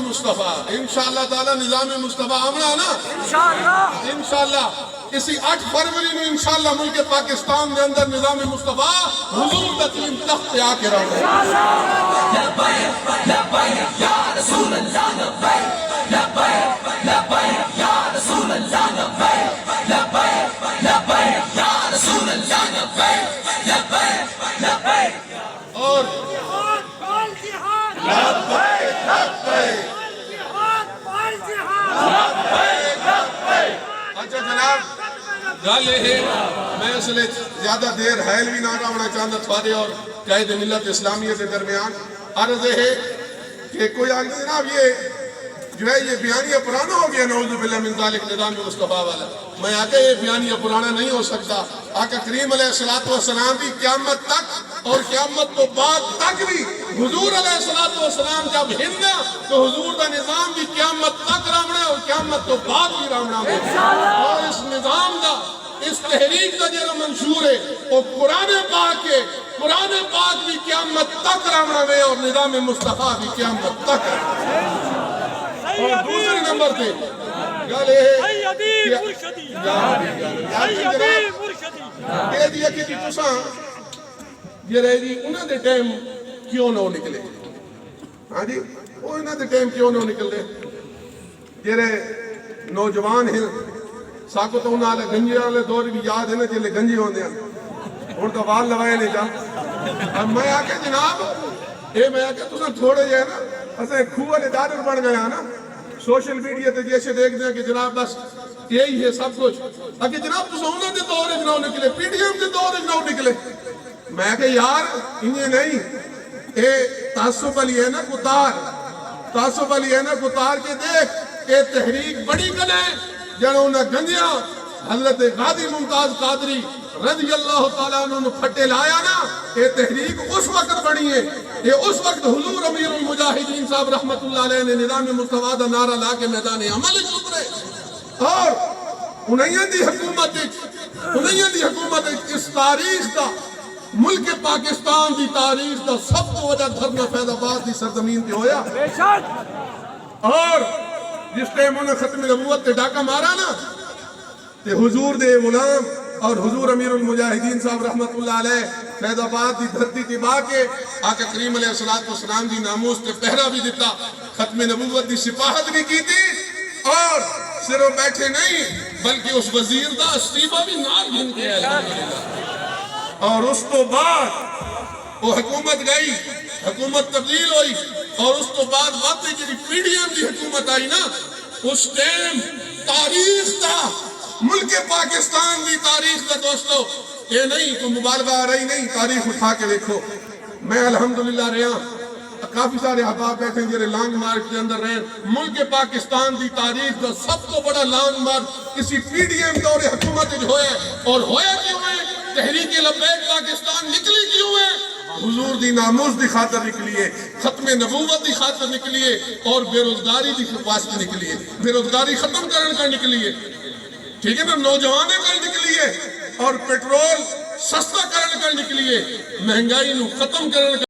مصطفیٰ انشاءاللہ تعالی نظام مصطفیٰ آمنا نا انشاءاللہ اسی 8 فروری میں انشاءاللہ ملک پاکستان دے اندر نظام مصطفیٰ حضور دا تین تخت پہ آ کے رہو لبیک لبیک یا رسول اللہ لبیک لبیک لبیک یا رسول اللہ لبیک لبیک لبیک یا رسول اللہ لبیک لبیک لبیک اور اچھا جناب گل ہے میں اس لئے زیادہ دیر حیل بھی نہ ہونا چاہتا تھوڑے اور قائد ملت اسلامیہ کے درمیان عرض ہے کہ کوئی آگے جناب یہ جو ہے یہ بیانیہ پرانا ہو گیا نعوذ باللہ من ذالک نظام مصطفیٰ والا میں آقا یہ بیانیہ پرانا نہیں ہو سکتا آقا کریم علیہ السلام بھی قیامت تک اور قیامت تو بعد تک بھی حضور علیہ السلام جب ہننا تو حضور دا نظام بھی قیامت تک رامنا اور قیامت تو بعد بھی رامنا اور اس نظام دا اس تحریک دا جو منشور ہے وہ قرآن پاک ہے قرآن پاک بھی قیامت تک رامنا ہے اور نظام مصطفیٰ بھی قیامت تک اور دوسرے نمبر پہ گالے سیدی مرشدی کہہ دیا کہ تساں یہ رہ دی انہاں دے ٹائم کیوں نہ نکلے ہاں جی وہ انہاں دے ٹائم کیوں نہ نکلے جڑے نوجوان ہیں ساکو تو انہاں لے گنجی والے دور بھی یاد ہے نا جلے گنجی ہوندے ہیں ہن تو وال لوائے نہیں جا میں آ کے جناب اے میں آ کے تساں تھوڑے جے نا اسے کھوہ نے دادر بن گیا نا سوشل میڈیا تے جیسے دیکھ دیں کہ جناب بس یہی ہے سب کچھ اگر جناب تو سونا دے دور اجناؤ نکلے پی ٹی ایم دے دور اجناؤ نکلے میں کہ یار انہیں نہیں اے تعصب علی ہے نا کتار تعصب علی ہے نا کتار کے دیکھ اے تحریک بڑی گلے جنہوں نے گنجیاں حضرت غازی ممتاز قادری رضی اللہ تعالیٰ عنہ پھٹے لایا نا یہ تحریک اس وقت بڑی ہے یہ اس وقت حضور امیر المجاہدین صاحب رحمت اللہ علیہ نے نظام مصطفیٰ دا نعرہ لا کے میدان عمل اترے اور انہیاں دی حکومت اس تاریخ دا ملک پاکستان دی تاریخ دا سب تو وجہ دھرنا فیض آباد دی سرزمین پہ ہویا اور جس ٹائم انہوں نے ختم نبوت تے ڈاکہ مارا نا تے حضور دے غلام اور حضور امیر المجاہدین صاحب رحمت اللہ علیہ فیض آباد دی دھرتی تبا کے آقا کریم علیہ السلام دی ناموس تے پہرا بھی دیتا ختم نبوت دی سپاہت بھی کی تھی اور صرف بیٹھے نہیں بلکہ اس وزیر دا استعفیٰ بھی نال گھن کے اور اس تو بعد وہ حکومت گئی حکومت تبدیل ہوئی اور اس تو بعد واقعی جی پی ڈی ایم دی حکومت آئی نا اس ٹائم تاریخ تا ملک پاکستان دی تاریخ تا دوستو یہ نہیں کوئی مبالغہ آ رہی نہیں تاریخ اٹھا کے دیکھو میں الحمدللہ رہا کافی سارے احباب بیٹھے ہیں جنہیں لانگ مارک کے اندر رہے ملک پاکستان دی تاریخ کا سب تو بڑا لانگ مارک کسی پی ڈی ایم دور حکومت جو ہوئے اور ہویا کیوں ہے تحریک لبیک پاکستان نکلی کیوں ہے حضور دی ناموس دی خاطر نکلیے ختم نبوت دی خاطر نکلیے اور بیروزگاری دی واسطے نکلیے بیروزگاری ختم کرنے کا نکلیے ٹھیک ہے نا نوجوانے کا نکلیے اور پیٹرول سستا کرنے کا نکلیے مہنگائی نو ختم کرنے کا